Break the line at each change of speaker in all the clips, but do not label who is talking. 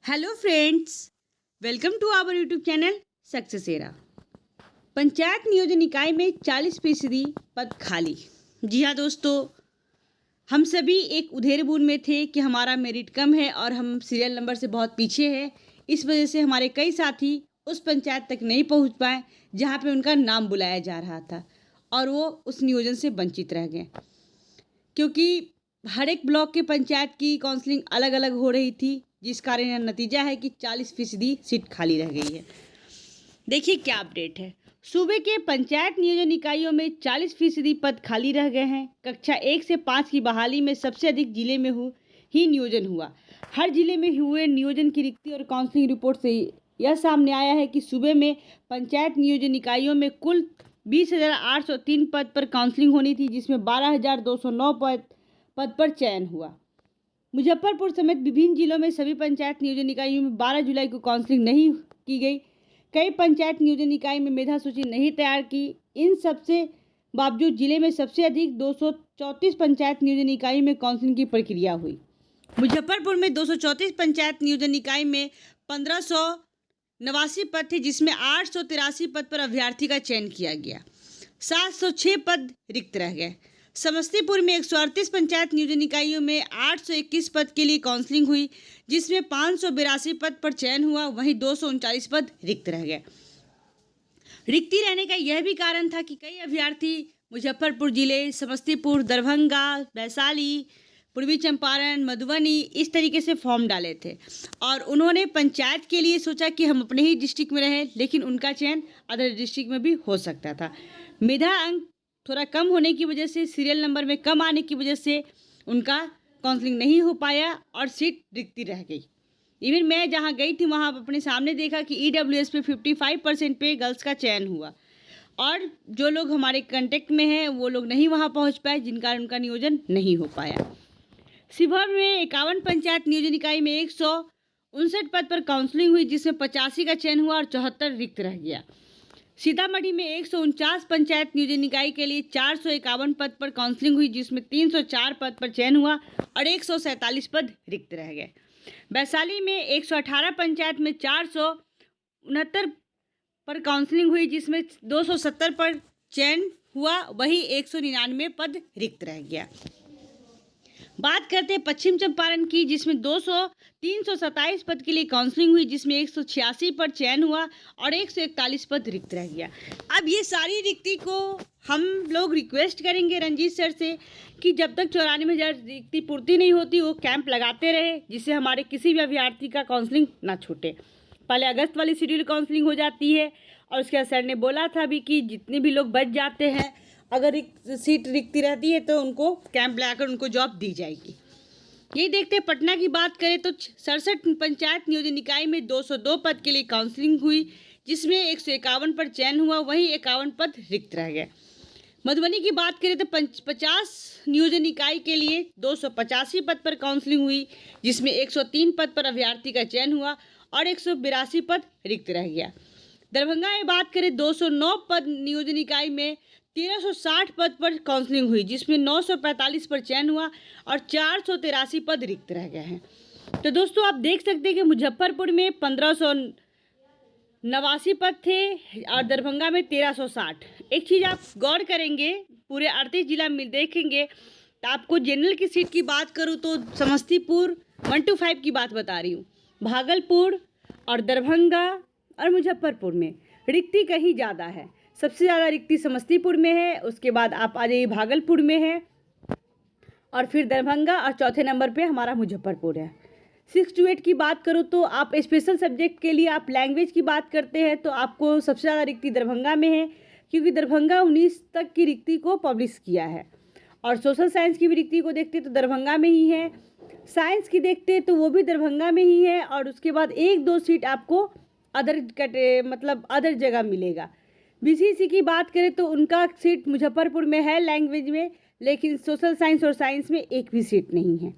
Hello friends, welcome to our YouTube channel success era. Panchayat नियोजन इकाई में 40% पद खाली। जी हाँ दोस्तों, हम सभी एक उधेड़-बुन में थे कि हमारा मेरिट कम है और हम सीरियल नंबर से बहुत पीछे हैं। इस वजह से हमारे कई साथी उस पंचायत तक नहीं पहुंच पाए जहां पे उनका नाम बुलाया जा रहा था और वो उस नियोजन से वंचित रह गए, क्योंकि हर एक ब्लॉक के पंचायत की काउंसलिंग अलग अलग हो रही थी, जिस कारण यह नतीजा है कि 40% सीट खाली रह गई है। देखिए क्या अपडेट है। सूबे के पंचायत नियोजन इकाइयों में 40% पद खाली रह गए हैं। कक्षा 1 से 5 की बहाली में सबसे अधिक जिले में ही नियोजन हुआ। हर जिले में हुए नियोजन की रिक्ति और काउंसलिंग रिपोर्ट से यह सामने आया है कि सूबे में पंचायत नियोजन इकाइयों में कुल 20,803 पद पर काउंसलिंग होनी थी, जिसमें 12,209 पद पर चयन हुआ। मुजफ्फरपुर समेत विभिन्न जिलों में सभी पंचायत नियोजन इकाइयों में 12 जुलाई को काउंसलिंग नहीं की गई। कई पंचायत नियोजन इकाई में मेधा सूची नहीं तैयार की। इन सबसे बावजूद जिले में सबसे अधिक 234 पंचायत नियोजन इकाई में काउंसलिंग की प्रक्रिया हुई। मुजफ्फरपुर में 234 पंचायत नियोजन इकाई में 1589 पद थे, जिसमें 883 पद पर अभ्यर्थी का चयन किया गया। 706 पद रिक्त रह गए। समस्तीपुर में 138 पंचायत नियोजन इकाइयों में 821 पद के लिए काउंसलिंग हुई, जिसमें 582 पद पर चयन हुआ। वहीं 239 पद रिक्त रह गए। रिक्ति रहने का यह भी कारण था कि कई अभ्यर्थी मुजफ्फरपुर जिले, समस्तीपुर, दरभंगा, वैशाली, पूर्वी चंपारण, मधुबनी इस तरीके से फॉर्म डाले थे और उन्होंने पंचायत के लिए सोचा कि हम अपने ही डिस्ट्रिक्ट में रहें, लेकिन उनका चयन अदर डिस्ट्रिक्ट में भी हो सकता था। मेधा अंक थोड़ा कम होने की वजह से, सीरियल नंबर में कम आने की वजह से उनका काउंसलिंग नहीं हो पाया और सीट रिक्ति रह गई। इवन मैं जहां गई थी वहां अपने सामने देखा कि EWS पे 55% पे गर्ल्स का चयन हुआ और जो लोग हमारे कांटेक्ट में हैं वो लोग नहीं वहां पहुंच पाए, जिन कारण उनका नियोजन नहीं हो पाया। शिवहर में 51 पंचायत नियोजन इकाई में 159 पद पर काउंसलिंग हुई, जिसमें 85 का चयन हुआ और 74 रिक्त रह गया। सीतामढ़ी में 149 पंचायत नियोजन इकाई के लिए 451 पद पर काउंसलिंग हुई, जिसमें 304 पद पर चयन हुआ और 147 पद रिक्त रह गए। वैशाली में 118 पंचायत में 469 पर काउंसलिंग हुई, जिसमें 270 पर चयन हुआ, वही 199 पद रिक्त रह गया। बात करते हैं पश्चिम चंपारण की, जिसमें 327 पद के लिए काउंसलिंग हुई, जिसमें 186 पर चयन हुआ और 141 पद रिक्त रह गया। अब ये सारी रिक्ति को हम लोग रिक्वेस्ट करेंगे रंजीत सर से कि जब तक 94,000 रिक्ति पूर्ति नहीं होती वो कैंप लगाते रहे, जिससे हमारे किसी भी अभ्यर्थी का काउंसलिंग ना छूटे। पहले अगस्त वाली शेड्यूल काउंसलिंग हो जाती है और उसके बाद सर ने बोला था भी कि जितने भी लोग बच जाते हैं, अगर एक सीट रिक्ति रहती है तो उनको कैंप लगाकर उनको जॉब दी जाएगी। यही देखते हैं पटना की बात करें तो 67 पंचायत नियोजन इकाई में 202 पद के लिए काउंसलिंग हुई, जिसमें 151 पर चयन हुआ, वहीं 51 पद रिक्त रह गए। मधुबनी की बात करें तो 50 नियोजन इकाई के लिए 285 पद पर काउंसलिंग हुई, जिसमें 103 पद पर अभ्यर्थी का चयन हुआ और 182 पद रिक्त रह गया। दरभंगा में बात करें 209 पद नियोजन इकाई में 1360 पद पर काउंसलिंग हुई, जिसमें 945 पर चयन हुआ और 483 पद रिक्त रह गए हैं। तो दोस्तों आप देख सकते हैं कि मुजफ्फरपुर में 1589 पद थे और दरभंगा में 1360। एक चीज़ आप गौर करेंगे, पूरे 38 जिला में देखेंगे तो आपको जनरल की सीट की बात करूँ तो समस्तीपुर 125 की बात बता रही हूँ, भागलपुर और दरभंगा और मुजफ्फरपुर में रिक्ति कहीं ज़्यादा है। सबसे ज़्यादा रिक्ति समस्तीपुर में है, उसके बाद आप आ जाइए भागलपुर में है और फिर दरभंगा और चौथे नंबर पे हमारा मुजफ्फरपुर है। 6 to 8 की बात करो तो आप स्पेशल सब्जेक्ट के लिए आप लैंग्वेज की बात करते हैं तो आपको सबसे ज़्यादा रिक्ति दरभंगा में है, क्योंकि दरभंगा 19 तक की रिक्ति को पब्लिश किया है। और सोशल साइंस की भी रिक्ति को देखते तो दरभंगा में ही है। साइंस की देखते तो वो भी दरभंगा में ही है और उसके बाद 1-2 सीट आपको अदर जगह मिलेगा। BCC की बात करें तो उनका सीट मुजफ्फरपुर में है लैंग्वेज में, लेकिन सोशल साइंस और साइंस में एक भी सीट नहीं है।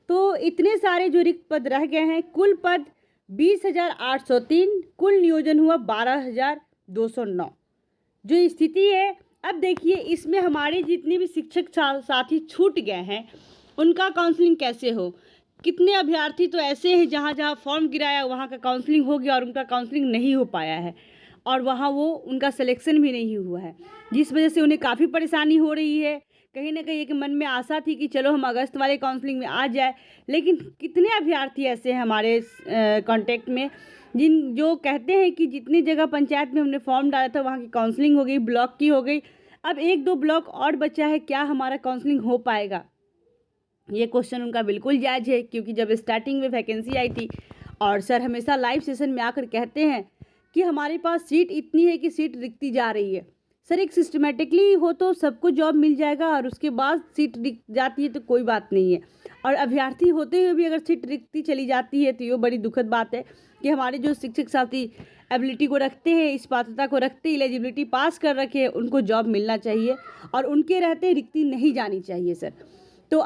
तो इतने सारे जो रिक्त पद रह गए हैं, कुल पद 20,803, कुल नियोजन हुआ 12,209 जो स्थिति है। अब देखिए इसमें हमारे जितने भी शिक्षक साथी छूट गए हैं उनका काउंसलिंग कैसे हो। कितने अभ्यर्थी तो ऐसे हैं जहाँ जहाँ फॉर्म गिराया वहाँ का काउंसलिंग हो गया और उनका काउंसलिंग नहीं हो पाया है और वहाँ वो उनका सिलेक्शन भी नहीं हुआ है, जिस वजह से उन्हें काफ़ी परेशानी हो रही है। कहीं ना कहीं एक मन में आशा थी कि चलो हम अगस्त वाले काउंसलिंग में आ जाए, लेकिन कितने अभ्यर्थी ऐसे हैं हमारे कांटेक्ट में जो कहते हैं कि जितनी जगह पंचायत में हमने फॉर्म डाला था वहाँ की काउंसलिंग हो गई, ब्लॉक की हो गई, अब 1-2 ब्लॉक और बचा है, क्या हमारा काउंसलिंग हो पाएगा? ये क्वेश्चन उनका बिल्कुल जायज़ है, क्योंकि जब स्टार्टिंग में वैकेंसी आई थी और सर हमेशा लाइव सेशन में आकर कहते हैं कि हमारे पास सीट इतनी है कि सीट रिकती जा रही है। सर एक सिस्टमेटिकली हो तो सबको जॉब मिल जाएगा और उसके बाद सीट रिक जाती है तो कोई बात नहीं है, और अभ्यर्थी होते हुए भी अगर सीट रिकती चली जाती है तो ये बड़ी दुखद बात है कि हमारे जो शिक्षक साथी एबिलिटी को रखते हैं, इस पात्रता को रखते हैं, एलिजिबिलिटी पास कर रखे हैं, उनको जॉब मिलना चाहिए और उनके रहते रिकती नहीं जानी चाहिए सर। तो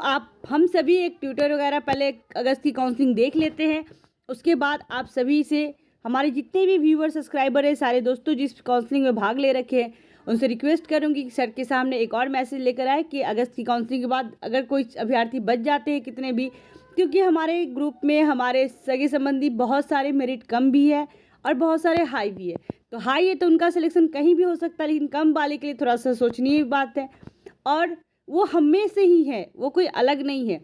हम सभी एक ट्यूटर वगैरह पहले अगस्त की काउंसलिंग देख लेते हैं, उसके बाद आप सभी से हमारे जितने भी व्यूअर सब्सक्राइबर हैं, सारे दोस्तों जिस काउंसलिंग में भाग ले रखे हैं, उनसे रिक्वेस्ट करूंगी कि सर के सामने एक और मैसेज लेकर आए कि अगस्त की काउंसलिंग के बाद अगर कोई अभ्यर्थी बच जाते हैं कितने भी, क्योंकि हमारे ग्रुप में हमारे सगे संबंधी बहुत सारे मेरिट कम भी है और बहुत सारे हाई भी है। तो हाई है तो उनका सिलेक्शन कहीं भी हो सकता है, लेकिन कम वाले के लिए थोड़ा सा सोचनीय बात है, और वो हम में से ही है, वो कोई अलग नहीं है।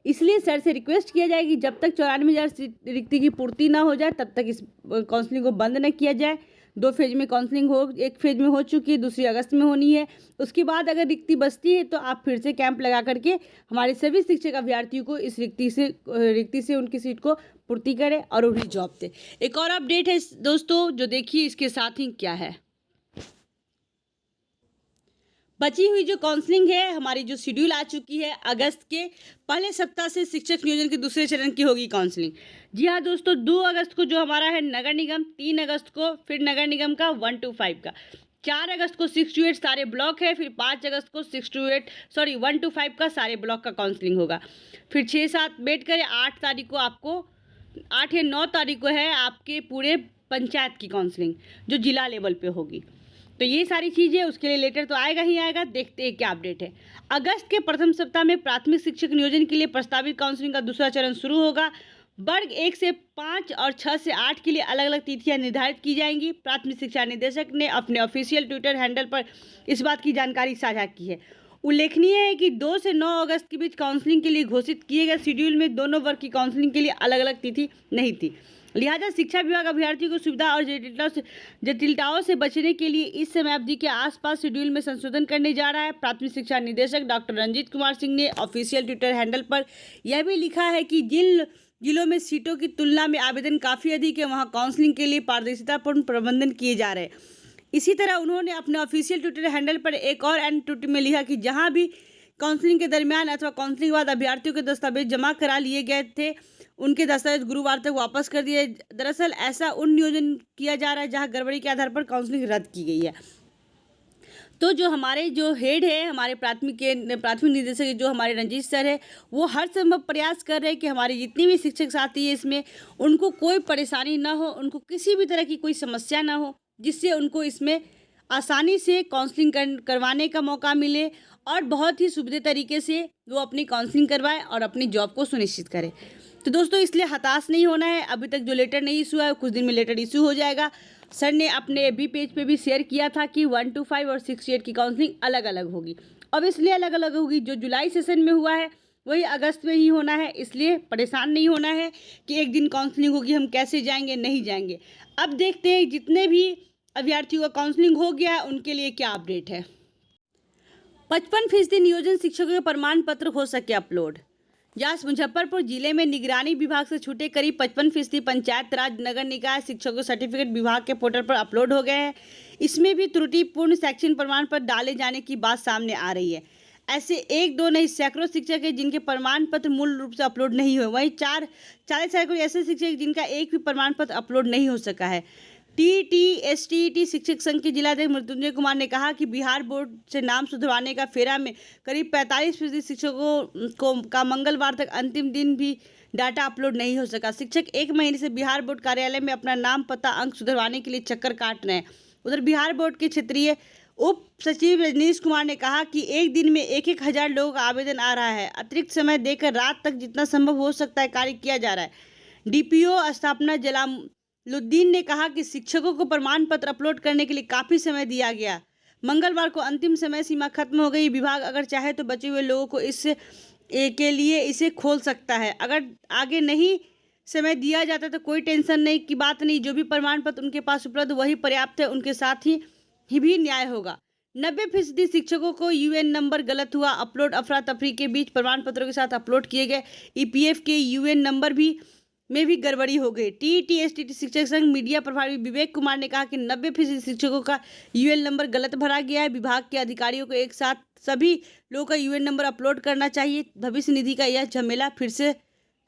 इसलिए सर से रिक्वेस्ट किया जाए कि जब तक 94,000 रिक्ति की पूर्ति ना हो जाए तब तक इस काउंसलिंग को बंद न किया जाए। 2 फेज में काउंसलिंग हो, एक फेज में हो चुकी है, दूसरी अगस्त में होनी है। उसके बाद अगर रिक्ति बचती है तो आप फिर से कैंप लगा करके हमारे सभी शिक्षक अभ्यर्थियों को इस रिक्ति से उनकी सीट को पूर्ति करें और उन्हें जॉब दें। एक और अपडेट है दोस्तों जो देखिए इसके साथ ही क्या है। बची हुई जो काउंसलिंग है, हमारी जो शेड्यूल आ चुकी है, अगस्त के पहले सप्ताह से शिक्षक नियोजन के दूसरे चरण की होगी काउंसलिंग। जी हाँ दोस्तों, 2 अगस्त को जो हमारा है नगर निगम, 3 अगस्त को फिर नगर निगम का 1 to 5 का, 4 अगस्त को 6 to 8 सारे ब्लॉक है, फिर 5 अगस्त को 1 to 5 का सारे ब्लॉक का काउंसलिंग होगा। फिर 6-7 वेट करें, 8 तारीख को आपको 8 या 9 तारीख को है आपके पूरे पंचायत की काउंसलिंग जो जिला लेवल पे होगी। तो ये सारी चीज़ें, उसके लिए लेटर तो आएगा ही आएगा। देखते हैं क्या अपडेट है। अगस्त के प्रथम सप्ताह में प्राथमिक शिक्षक नियोजन के लिए प्रस्तावित काउंसलिंग का दूसरा चरण शुरू होगा। वर्ग 1 से 5 और 6 से 8 के लिए अलग अलग तिथियां निर्धारित की जाएंगी। प्राथमिक शिक्षा निदेशक ने अपने ऑफिशियल ट्विटर हैंडल पर इस बात की जानकारी साझा की है। उल्लेखनीय है कि 2 से 9 अगस्त के बीच काउंसलिंग के लिए घोषित किए गए शेड्यूल में दोनों वर्ग की काउंसलिंग के लिए अलग अलग तिथि नहीं थी। लिहाजा शिक्षा विभाग अभ्यर्थियों को सुविधा और जटिलताओं से बचने के लिए इस समय अवधि के आसपास शेड्यूल में संशोधन करने जा रहा है। प्राथमिक शिक्षा निदेशक डॉक्टर रंजीत कुमार सिंह ने ऑफिशियल ट्विटर हैंडल पर यह भी लिखा है कि जिन जिलों में सीटों की तुलना में आवेदन काफ़ी अधिक है वहाँ काउंसलिंग के लिए पारदर्शितापूर्ण प्रबंधन किए जा रहे हैं। इसी तरह उन्होंने अपने ऑफिशियल ट्विटर हैंडल पर एक और एंड ट्वीट में लिखा कि जहाँ भी काउंसलिंग के दरमियान अथवा काउंसलिंग के बाद अभ्यर्थियों के दस्तावेज जमा करा लिए गए थे उनके दस्तावेज गुरुवार तक वापस कर दिए। दरअसल ऐसा उन नियोजन किया जा रहा है जहां गड़बड़ी के आधार पर काउंसलिंग रद्द की गई है। तो जो हमारे जो हेड है, हमारे प्राथमिक निदेशक जो हमारे रंजीत सर है, वो हर संभव प्रयास कर रहे हैं कि हमारे जितने भी शिक्षक साथी है इसमें उनको कोई परेशानी ना हो, उनको किसी भी तरह की कोई समस्या ना हो, जिससे उनको इसमें आसानी से काउंसलिंग करवाने का मौका मिले और बहुत ही सुविधा तरीके से वो अपनी काउंसलिंग करवाए और अपनी जॉब को सुनिश्चित करे। तो दोस्तों इसलिए हताश नहीं होना है। अभी तक जो लेटर नहीं इशू है कुछ दिन में लेटर इशू हो जाएगा। सर ने अपने एफबी पेज पे भी शेयर किया था कि 1 to 5 और 6 to 8 की काउंसलिंग अलग अलग होगी। अब इसलिए अलग अलग होगी, जो जुलाई सेशन में हुआ है वही अगस्त में ही होना है। इसलिए परेशान नहीं होना है कि एक दिन काउंसलिंग होगी हम कैसे जाएंगे, नहीं जाएंगे। अब देखते हैं जितने भी अभ्यर्थियों का काउंसलिंग हो गया उनके लिए क्या अपडेट है। 55% नियोजन शिक्षकों के प्रमाण पत्र हो सके अपलोड। जांच मुजफ्फरपुर जिले में निगरानी विभाग से छूटे करीब 55% पंचायत राज नगर निकाय शिक्षकों सर्टिफिकेट विभाग के पोर्टल पर अपलोड हो गए हैं। इसमें भी त्रुटिपूर्ण शैक्षणिक प्रमाण पत्र डाले जाने की बात सामने आ रही है। ऐसे 1-2 नहीं सैकड़ों शिक्षक हैं जिनके प्रमाण पत्र मूल रूप से अपलोड नहीं हुए। वहीं 40 सैकड़ों ऐसे शिक्षक जिनका एक भी प्रमाण पत्र अपलोड नहीं हो सका है। TTSTET शिक्षक संघ के जिलाध्यक्ष मृत्युंजय कुमार ने कहा कि बिहार बोर्ड से नाम सुधरवाने का फेरा में करीब 45% शिक्षकों का मंगलवार तक अंतिम दिन भी डाटा अपलोड नहीं हो सका। शिक्षक 1 महीने से बिहार बोर्ड कार्यालय में अपना नाम, पता, अंक सुधरवाने के लिए चक्कर काट रहे हैं। उधर बिहार बोर्ड के क्षेत्रीय उप सचिव रजनीश कुमार ने कहा कि एक दिन में 1,000 लोगों का आवेदन आ रहा है। अतिरिक्त समय देकर रात तक जितना संभव हो सकता है कार्य किया जा रहा है। डीपीओ स्थापना जलालुद्दीन ने कहा कि शिक्षकों को प्रमाण पत्र अपलोड करने के लिए काफ़ी समय दिया गया। मंगलवार को अंतिम समय सीमा खत्म हो गई। विभाग अगर चाहे तो बचे हुए लोगों को के लिए इसे खोल सकता है। अगर आगे नहीं समय दिया जाता तो कोई टेंशन नहीं की बात नहीं। जो भी प्रमाण पत्र उनके पास उपलब्ध वही पर्याप्त है। उनके साथ ही भी न्याय होगा। 90% शिक्षकों को यूएन नंबर गलत हुआ अपलोड। अफरा तफरी के बीच प्रमाण पत्रों के साथ अपलोड किए गए ईपीएफ के यूएन नंबर में भी गड़बड़ी हो गई। टीईटी-एसटीटी शिक्षक संघ मीडिया प्रभारी विवेक कुमार ने कहा कि 90% शिक्षकों का यूएन नंबर गलत भरा गया है। विभाग के अधिकारियों को एक साथ सभी लोगों का यूएन नंबर अपलोड करना चाहिए। भविष्य निधि का यह झमेला फिर से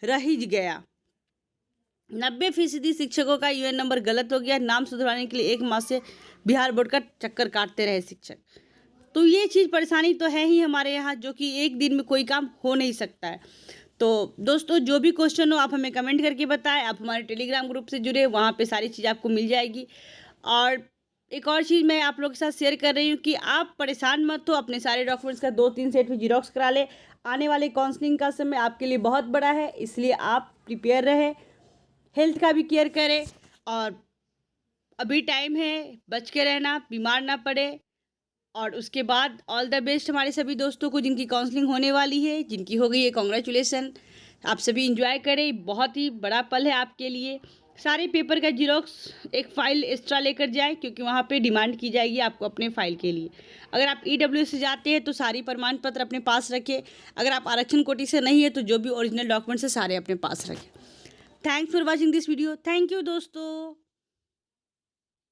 रह ही गया। 90% शिक्षकों का यूएन नंबर गलत हो गया। नाम सुधरवाने के लिए 1 माह से बिहार बोर्ड का चक्कर काटते रहे शिक्षक। तो ये चीज़ परेशानी तो है ही हमारे यहाँ, जो कि एक दिन में कोई काम हो नहीं सकता है। तो दोस्तों, जो भी क्वेश्चन हो आप हमें कमेंट करके बताएं। आप हमारे टेलीग्राम ग्रुप से जुड़े, वहाँ पे सारी चीज़ आपको मिल जाएगी। और एक और चीज़ मैं आप लोगों के साथ शेयर कर रही हूँ कि आप परेशान मत हो। अपने सारे डॉक्यूमेंट्स का 2-3 सेट में जीरोक्स करा ले। आने वाले काउंसलिंग का समय आपके लिए बहुत बड़ा है, इसलिए आप प्रिपेयर रहें, हेल्थ का भी केयर करें। और अभी टाइम है, बच के रहना, बीमार ना पड़े। और उसके बाद ऑल द बेस्ट हमारे सभी दोस्तों को जिनकी काउंसलिंग होने वाली है, जिनकी हो गई है, कॉन्ग्रेचुलेसन। आप सभी एंजॉय करें, बहुत ही बड़ा पल है आपके लिए। सारे पेपर का जीरोक्स एक फ़ाइल एक्स्ट्रा लेकर जाएं, क्योंकि वहाँ पे डिमांड की जाएगी आपको अपने फाइल के लिए। अगर आप ईडब्ल्यूएस से जाते हैं तो सारी प्रमाण पत्र अपने पास रखें। अगर आप आरक्षण कोटि से नहीं है तो जो भी ओरिजिनल डॉक्यूमेंट्स है सारे अपने पास रखें। Thanks for watching this video. Thank you दोस्तों।